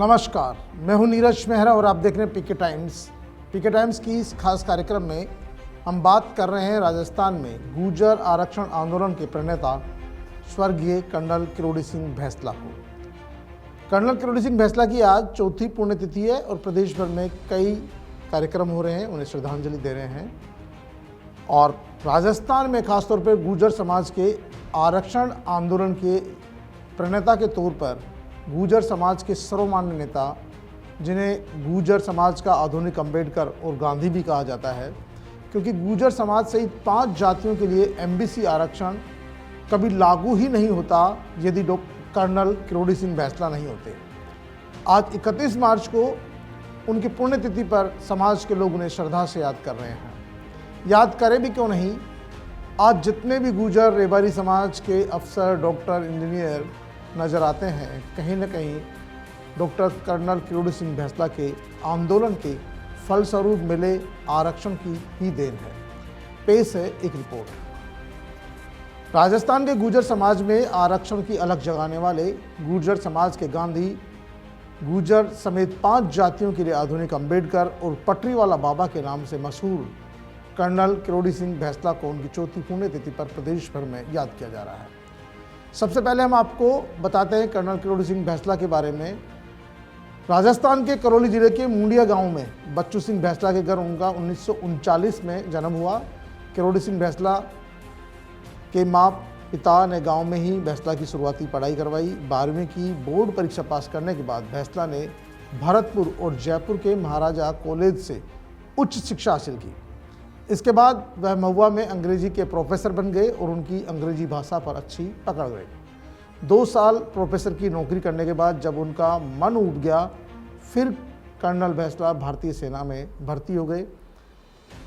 नमस्कार, मैं हूं नीरज मेहरा और आप देख रहे हैं पीके टाइम्स। पीके टाइम्स की इस खास कार्यक्रम में हम बात कर रहे हैं राजस्थान में गुर्जर आरक्षण आंदोलन के प्रणेता स्वर्गीय कर्नल किरोड़ी सिंह बैंसला को। कर्नल किरोड़ी सिंह बैंसला की आज चौथी पुण्यतिथि है और प्रदेश भर में कई कार्यक्रम हो रहे हैं, उन्हें श्रद्धांजलि दे रहे हैं। और राजस्थान में खासतौर पर गुर्जर समाज के आरक्षण आंदोलन के प्रणेता के तौर पर गुर्जर समाज के सर्वमान्य नेता, जिन्हें गुर्जर समाज का आधुनिक अंबेडकर और गांधी भी कहा जाता है, क्योंकि गुर्जर समाज सहित 5 जातियों के लिए एमबीसी आरक्षण कभी लागू ही नहीं होता यदि कर्नल किरोड़ी सिंह बैंसला नहीं होते। आज 31 मार्च को उनकी पुण्यतिथि पर समाज के लोग उन्हें श्रद्धा से याद कर रहे हैं। याद करें भी क्यों नहीं, आज जितने भी गुर्जर रेबारी समाज के अफसर, डॉक्टर, इंजीनियर नज़र आते हैं, कहीं न कहीं डॉक्टर कर्नल किरोड़ी सिंह बैंसला के आंदोलन के फलस्वरूप मिले आरक्षण की ही देन है। पेश है एक रिपोर्ट। राजस्थान के गुर्जर समाज में आरक्षण की अलग जगाने वाले गुर्जर समाज के गांधी, गुर्जर समेत 5 जातियों के लिए आधुनिक अंबेडकर और पटरीवाला बाबा के नाम से मशहूर कर्नल किरोड़ी सिंह बैंसला को उनकी चौथी पुण्यतिथि पर प्रदेश भर में याद किया जा रहा है। सबसे पहले हम आपको बताते हैं कर्नल किरोड़ी सिंह बैंसला के बारे में। राजस्थान के करौली जिले के मुंडिया गांव में बच्चू सिंह बैंसला के घर उनका 1939 में जन्म हुआ। किरोड़ी सिंह बैंसला के माँ पिता ने गांव में ही बैंसला की शुरुआती पढ़ाई करवाई। 12वीं की बोर्ड परीक्षा पास करने के बाद बैंसला ने भरतपुर और जयपुर के महाराजा कॉलेज से उच्च शिक्षा हासिल की। इसके बाद वह महुआ में अंग्रेजी के प्रोफेसर बन गए और उनकी अंग्रेजी भाषा पर अच्छी पकड़ गई। 2 साल प्रोफेसर की नौकरी करने के बाद जब उनका मन उब गया, फिर कर्नल बैंसला भारतीय सेना में भर्ती हो गए।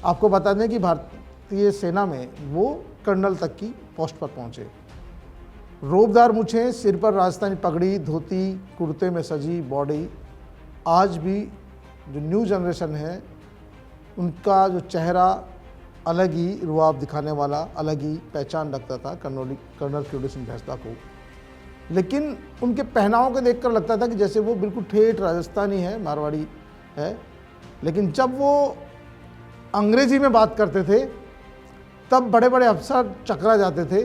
आपको बता दें कि भारतीय सेना में वो कर्नल तक की पोस्ट पर पहुंचे। रोबदार मूछें, सिर पर राजस्थानी पगड़ी, धोती कुर्ते में सजी बॉडी, आज भी जो न्यू जनरेशन है उनका जो चेहरा अलग ही रुआब दिखाने वाला, अलग ही पहचान रखता था कर्नल किरोड़ी सिंह बैंसला को। लेकिन उनके पहनावों को देखकर लगता था कि जैसे वो बिल्कुल ठेठ राजस्थानी है, मारवाड़ी है। लेकिन जब वो अंग्रेजी में बात करते थे तब बड़े बड़े अफसर चकरा जाते थे।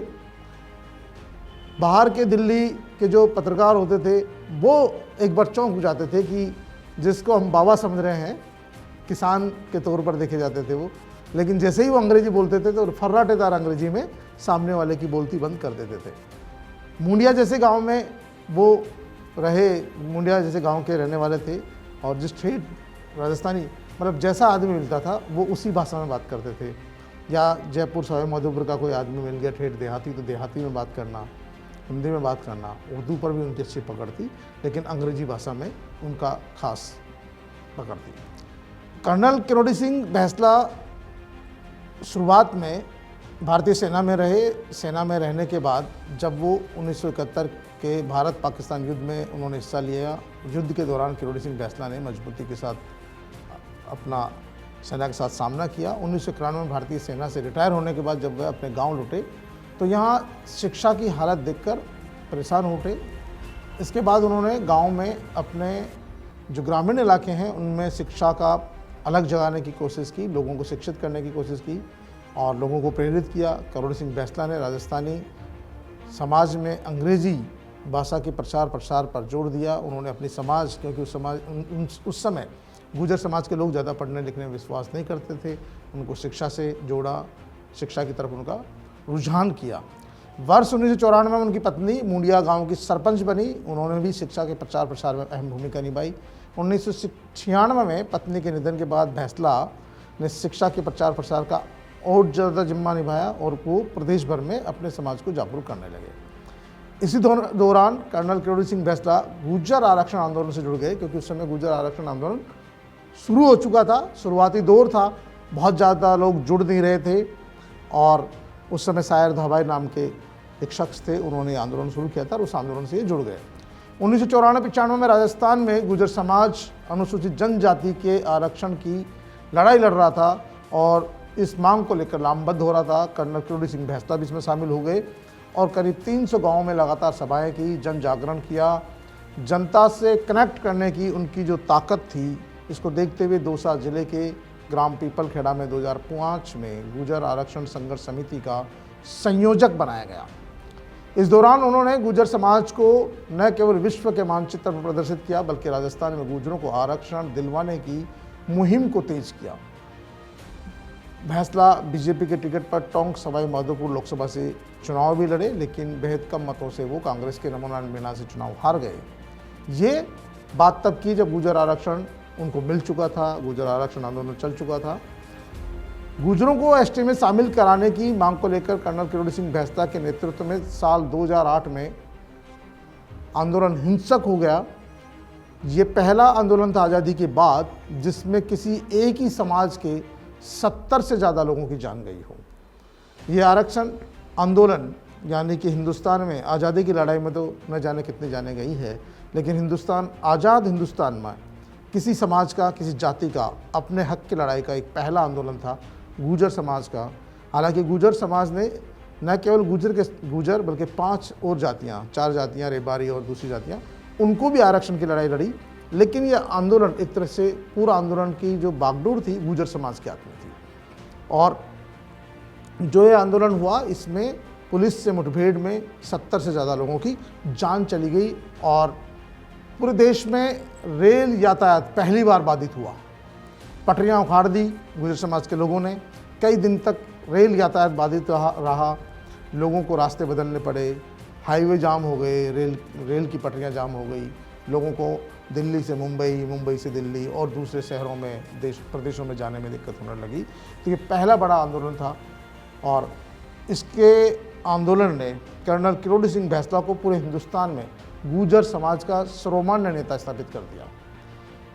बाहर के दिल्ली के जो पत्रकार होते थे वो एक बार चौंक जाते थे कि जिसको हम बाबा समझ रहे हैं, किसान के तौर पर देखे जाते थे वो, लेकिन जैसे ही वो अंग्रेजी बोलते थे तो फर्राटेदार अंग्रेजी में सामने वाले की बोलती बंद कर देते थे। मुंडिया जैसे गांव में वो रहे, मुंडिया जैसे गांव के रहने वाले थे और जिस ठेठ राजस्थानी मतलब जैसा आदमी मिलता था वो उसी भाषा में बात करते थे। या जयपुर सवाई माधोपुर का कोई आदमी मिल गया ठेठ देहाती, तो देहाती में बात करना, हिंदी में बात करना, उर्दू पर भी उनकी अच्छी पकड़ थी, लेकिन अंग्रेजी भाषा में उनका खास पकड़ थी। कर्नल किरोड़ी सिंह बैंसला शुरुआत में भारतीय सेना में रहे। सेना में रहने के बाद जब वो 1971 के भारत पाकिस्तान युद्ध में उन्होंने हिस्सा लिया, युद्ध के दौरान किरोड़ी सिंह बैंसला ने मजबूती के साथ अपना सेना के साथ सामना किया। 1991 में भारतीय सेना से रिटायर होने के बाद जब वह अपने गांव लौटे तो यहाँ शिक्षा की हालत देखकर परेशान हो उठे। इसके बाद उन्होंने गाँव में अपने जो ग्रामीण इलाके हैं उनमें शिक्षा का अलग जगाने की कोशिश की, लोगों को शिक्षित करने की कोशिश की और लोगों को प्रेरित किया। किरोड़ी सिंह बैंसला ने राजस्थानी समाज में अंग्रेजी भाषा के प्रचार प्रसार पर जोर दिया। उन्होंने अपनी समाज, क्योंकि उस समय गुर्जर समाज के लोग ज़्यादा पढ़ने लिखने में विश्वास नहीं करते थे, उनको शिक्षा से जोड़ा, शिक्षा की तरफ उनका रुझान किया। वर्ष 1994 में उनकी पत्नी मुंडिया गाँव की सरपंच बनी। उन्होंने भी शिक्षा के प्रचार प्रसार में अहम भूमिका निभाई। 1996 में पत्नी के निधन के बाद बैंसला ने शिक्षा के प्रचार प्रसार का और ज़्यादा जिम्मा निभाया और वो प्रदेश भर में अपने समाज को जागरूक करने लगे। इसी दौरान कर्नल किरोड़ी सिंह बैंसला गुर्जर आरक्षण आंदोलन से जुड़ गए, क्योंकि उस समय गुर्जर आरक्षण आंदोलन शुरू हो चुका था, शुरुआती दौर था, बहुत ज़्यादा लोग जुड़ नहीं रहे थे और उस समय शायर धाबाई नाम के एक शख्स थे, उन्होंने आंदोलन शुरू किया था और उस आंदोलन से ये जुड़ गए। 1994-95 में राजस्थान में गुर्जर समाज अनुसूचित जनजाति के आरक्षण की लड़ाई लड़ रहा था और इस मांग को लेकर लामबद्ध हो रहा था। कर्नल किरोड़ी सिंह बैंसला भी इसमें शामिल हो गए और करीब 300 गांवों में लगातार सभाएं की, जन जागरण किया जनता से कनेक्ट करने की उनकी जो ताकत थी, इसको देखते हुए दौसा जिले के ग्राम पीपलखेड़ा में 2005 में गुर्जर आरक्षण संघर्ष समिति का संयोजक बनाया गया। इस दौरान उन्होंने गुर्जर समाज को न केवल विश्व के मानचित्र पर प्रदर्शित किया, बल्कि राजस्थान में गुर्जरों को आरक्षण दिलवाने की मुहिम को तेज किया। भैंसला बीजेपी के टिकट पर टोंक सवाई माधोपुर लोकसभा से चुनाव भी लड़े, लेकिन बेहद कम मतों से वो कांग्रेस के नमोनारायण मीणा से चुनाव हार गए। ये बात तब की जब गुर्जर आरक्षण उनको मिल चुका था, गुर्जर आरक्षण आंदोलन चल चुका था। गुर्जरों को एसटी में शामिल कराने की मांग को लेकर कर्नल किरोड़ी सिंह भैंसला के नेतृत्व में साल 2008 में आंदोलन हिंसक हो गया। ये पहला आंदोलन था आज़ादी के बाद जिसमें किसी एक ही समाज के 70 से ज़्यादा लोगों की जान गई हो। ये आरक्षण आंदोलन यानी कि हिंदुस्तान में आज़ादी की लड़ाई में तो न जाने कितनी जाने गई है, लेकिन आज़ाद हिंदुस्तान में किसी समाज का, किसी जाति का अपने हक की लड़ाई का एक पहला आंदोलन था गुर्जर समाज का। हालांकि गुर्जर समाज ने न केवल गुर्जर बल्कि 5 और जातियाँ, 4 जातियाँ, रेबारी और दूसरी जातियाँ, उनको भी आरक्षण की लड़ाई लड़ी। लेकिन यह आंदोलन एक तरह से पूरा आंदोलन की जो बागडोर थी गुर्जर समाज के हाथ में थी। और जो ये आंदोलन हुआ इसमें पुलिस से मुठभेड़ में 70 से ज़्यादा लोगों की जान चली गई और पूरे देश में रेल यातायात पहली बार बाधित हुआ। पटरियां उखाड़ दी गुर्जर समाज के लोगों ने। कई दिन तक रेल यातायात बाधित रहा, लोगों को रास्ते बदलने पड़े, हाईवे जाम हो गए, रेल की पटरियां जाम हो गई, लोगों को दिल्ली से मुंबई, मुंबई से दिल्ली और दूसरे शहरों में, प्रदेशों में जाने में दिक्कत होने लगी। तो ये पहला बड़ा आंदोलन था और इसके आंदोलन ने कर्नल किरोड़ी सिंह भैंसला को पूरे हिंदुस्तान में गुर्जर समाज का सर्वमान्य नेता स्थापित कर दिया।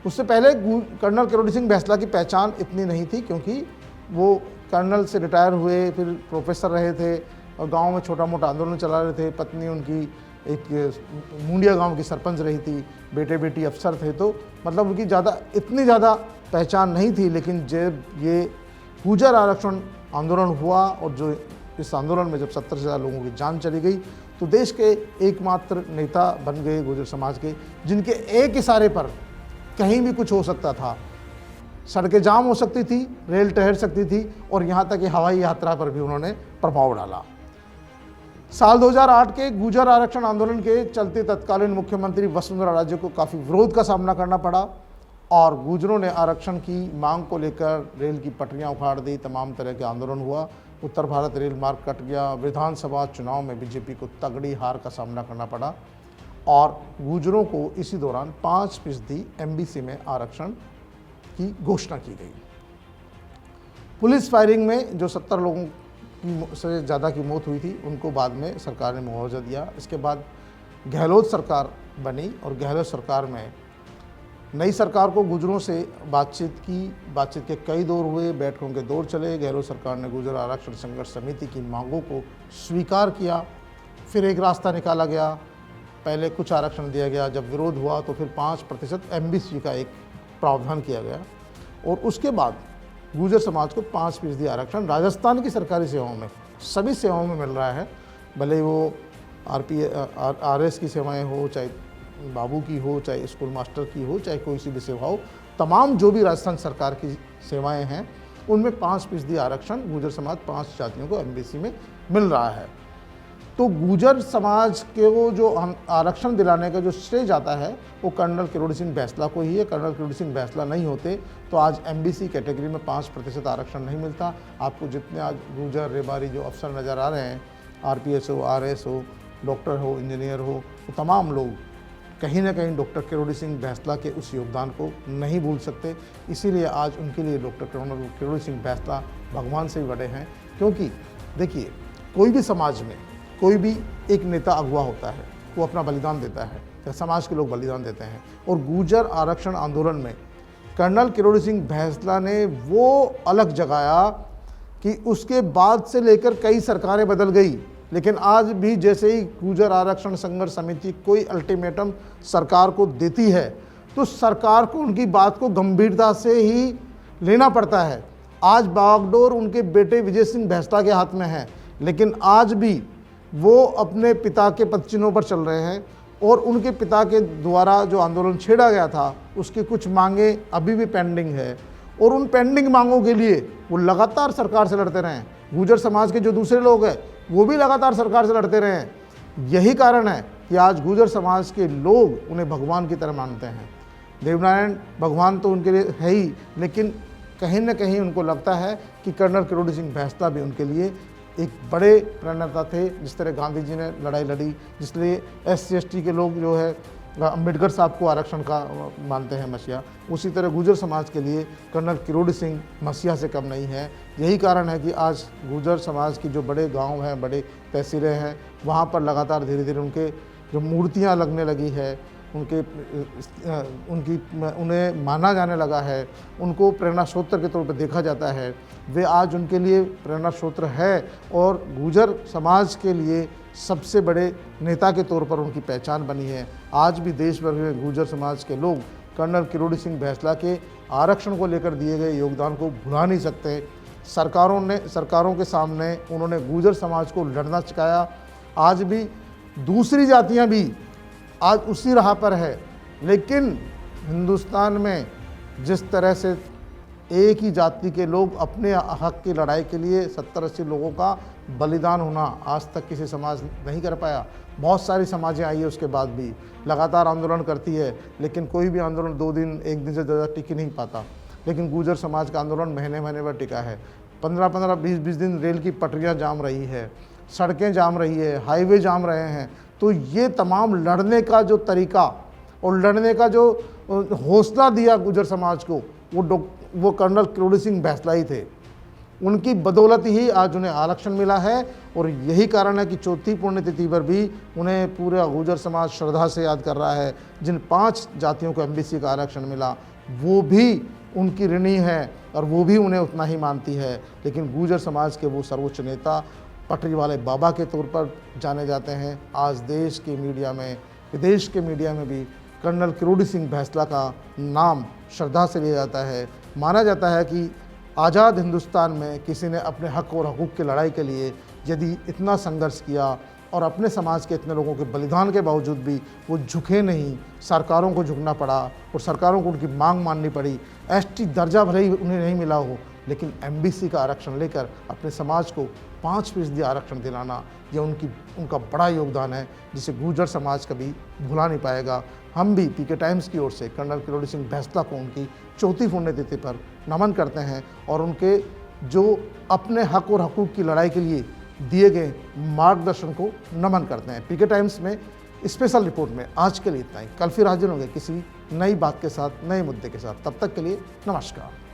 उससे पहले कर्नल किरोड़ी सिंह भैंसला की पहचान इतनी नहीं थी, क्योंकि वो कर्नल से रिटायर हुए, फिर प्रोफेसर रहे थे और गांव में छोटा मोटा आंदोलन चला रहे थे। पत्नी उनकी एक मुंडिया गांव की सरपंच रही थी, बेटे बेटी अफसर थे, तो मतलब उनकी इतनी ज़्यादा पहचान नहीं थी। लेकिन जब ये गुर्जर आरक्षण आंदोलन हुआ और जो इस आंदोलन में जब 70 से ज़्यादा लोगों की जान चली गई, तो देश के एकमात्र नेता बन गए गुर्जर समाज के, जिनके एक इशारे पर कहीं भी कुछ हो सकता था। सड़कें जाम हो सकती थी, रेल ठहर सकती थी और यहाँ तक कि हवाई यात्रा पर भी उन्होंने प्रभाव डाला। साल 2008 के गुर्जर आरक्षण आंदोलन के चलते तत्कालीन मुख्यमंत्री वसुंधरा राजे को काफ़ी विरोध का सामना करना पड़ा और गुर्जरों ने आरक्षण की मांग को लेकर रेल की पटरियां उखाड़ दी, तमाम तरह के आंदोलन हुआ। उत्तर भारत रेल मार्ग कट गया। विधानसभा चुनाव में बीजेपी को तगड़ी हार का सामना करना पड़ा और गुर्जरों को इसी दौरान 5% एमबीसी में आरक्षण की घोषणा की गई। पुलिस फायरिंग में जो 70 लोगों की से ज़्यादा की मौत हुई थी, उनको बाद में सरकार ने मुआवजा दिया। इसके बाद गहलोत सरकार बनी और गहलोत सरकार में नई सरकार को गुर्जरों से बातचीत के कई दौर हुए, बैठकों के दौर चले। गहलोत सरकार ने गुर्जर आरक्षण संघर्ष समिति की मांगों को स्वीकार किया। फिर एक रास्ता निकाला गया, पहले कुछ आरक्षण दिया गया, जब विरोध हुआ तो फिर 5% एमबीसी का एक प्रावधान किया गया और उसके बाद गुर्जर समाज को 5% आरक्षण राजस्थान की सरकारी सेवाओं में, सभी सेवाओं में मिल रहा है। भले वो RS की सेवाएं हो, चाहे बाबू की हो, चाहे स्कूल मास्टर की हो, चाहे कोई सी भी सेवा हो, तमाम जो भी राजस्थान सरकार की सेवाएं हैं उनमें 5% आरक्षण गुर्जर समाज 5 जातियों को एमबीसी में मिल रहा है। तो गुर्जर समाज के वो जो आरक्षण दिलाने का जो श्रेय जाता है वो कर्नल किरोड़ी सिंह भैंसला को ही है। कर्नल किरोड़ी सिंह भैंसला नहीं होते तो आज एमबीसी कैटेगरी में 5% आरक्षण नहीं मिलता। आपको जितने आज गुर्जर रेबारी जो अफसर नज़र आ रहे हैं, RPS हो, RS हो, डॉक्टर हो, इंजीनियर हो, तो तमाम लोग कहीं ना कहीं डॉक्टर किरोड़ी सिंह भैंसला के उस योगदान को नहीं भूल सकते। इसीलिए आज उनके लिए डॉक्टर किरोड़ी सिंह भैंसला भगवान से भी बड़े हैं। क्योंकि देखिए, कोई भी समाज में कोई भी एक नेता अगुवा होता है, वो अपना बलिदान देता है या समाज के लोग बलिदान देते हैं। और गुर्जर आरक्षण आंदोलन में कर्नल किरोड़ी सिंह भैंसला ने वो अलग जगाया कि उसके बाद से लेकर कई सरकारें बदल गई, लेकिन आज भी जैसे ही गुर्जर आरक्षण संघर्ष समिति कोई अल्टीमेटम सरकार को देती है तो सरकार को उनकी बात को गंभीरता से ही लेना पड़ता है। आज बागडोर उनके बेटे विजय सिंह भैंसला के हाथ में है, लेकिन आज भी वो अपने पिता के पदचिन्हों पर चल रहे हैं। और उनके पिता के द्वारा जो आंदोलन छेड़ा गया था उसकी कुछ मांगे अभी भी पेंडिंग है, और उन पेंडिंग मांगों के लिए वो लगातार सरकार से लड़ते रहे हैं। गुर्जर समाज के जो दूसरे लोग हैं वो भी लगातार सरकार से लड़ते रहे हैं। यही कारण है कि आज गुर्जर समाज के लोग उन्हें भगवान की तरह मानते हैं। देवनारायण भगवान तो उनके लिए है ही, लेकिन कहीं न कहीं उनको लगता है कि कर्नल किरोड़ी सिंह बैंसला भी उनके लिए एक बड़े प्रणेता थे। जिस तरह गांधी जी ने लड़ाई लड़ी, जिसलिए SC/ST के लोग जो है अम्बेडकर साहब को आरक्षण का मानते हैं मसीहा, उसी तरह गुर्जर समाज के लिए कर्नल किरोड़ी सिंह मसीहा से कम नहीं है। यही कारण है कि आज गुर्जर समाज की जो बड़े गांव हैं, बड़े तहसीलें हैं, वहाँ पर लगातार धीरे धीरे उनके जो मूर्तियाँ लगने लगी है, उन्हें माना जाने लगा है, उनको प्रेरणा स्रोत के तौर पर देखा जाता है। वे आज उनके लिए प्रेरणा स्रोत है और गुर्जर समाज के लिए सबसे बड़े नेता के तौर पर उनकी पहचान बनी है। आज भी देश भर में गुर्जर समाज के लोग कर्नल किरोड़ी सिंह बैंसला के आरक्षण को लेकर दिए गए योगदान को भुला नहीं सकते। सरकारों के सामने उन्होंने गुर्जर समाज को लड़ना सिखाया। आज भी दूसरी जातियां भी आज उसी राह पर है, लेकिन हिंदुस्तान में जिस तरह से एक ही जाति के लोग अपने हक की लड़ाई के लिए 70-80 लोगों का बलिदान होना आज तक किसी समाज नहीं कर पाया। बहुत सारी समाजें आई है उसके बाद भी लगातार आंदोलन करती है, लेकिन कोई भी आंदोलन 2 दिन 1 दिन से ज़्यादा टिक नहीं पाता। लेकिन गुर्जर समाज का आंदोलन महीने महीने भर टिका है। 15-15, 20-20 दिन रेल की पटरियां जाम रही है, सड़कें जाम रही है, हाईवे जाम रहे हैं। तो ये तमाम लड़ने का जो तरीका और लड़ने का जो हौसला दिया गुर्जर समाज को, वो कर्नल किरोड़ी सिंह बैंसला ही थे। उनकी बदौलत ही आज उन्हें आरक्षण मिला है, और यही कारण है कि चौथी पुण्यतिथि पर भी उन्हें पूरा गुर्जर समाज श्रद्धा से याद कर रहा है। जिन 5 जातियों को MBC का आरक्षण मिला वो भी उनकी ऋणी है और वो भी उन्हें उतना ही मानती है। लेकिन गुर्जर समाज के वो सर्वोच्च नेता पटरी वाले बाबा के तौर पर जाने जाते हैं। आज देश के मीडिया में, विदेश के मीडिया में भी कर्नल किरोड़ी सिंह बैंसला का नाम श्रद्धा से लिया जाता है। माना जाता है कि आज़ाद हिंदुस्तान में किसी ने अपने हक और हकूक़ की लड़ाई के लिए यदि इतना संघर्ष किया और अपने समाज के इतने लोगों के बलिदान के बावजूद भी वो झुके नहीं, सरकारों को झुकना पड़ा और सरकारों को उनकी मांग माननी पड़ी। ST दर्जा भले ही उन्हें नहीं मिला हो, लेकिन MBC का आरक्षण लेकर अपने समाज को 5% आरक्षण दिलाना, यह उनका बड़ा योगदान है, जिसे गुर्जर समाज कभी भुला नहीं पाएगा। हम भी PK टाइम्स की ओर से कर्नल किरोड़ी सिंह बैंसला को उनकी चौथी पुण्यतिथि पर नमन करते हैं और उनके जो अपने हक और हकूक़ की लड़ाई के लिए दिए गए मार्गदर्शन को नमन करते हैं। PK टाइम्स में स्पेशल रिपोर्ट में आज के लिए इतना ही। कल फिर हाजिर होंगे किसी नई बात के साथ, नए मुद्दे के साथ। तब तक के लिए नमस्कार।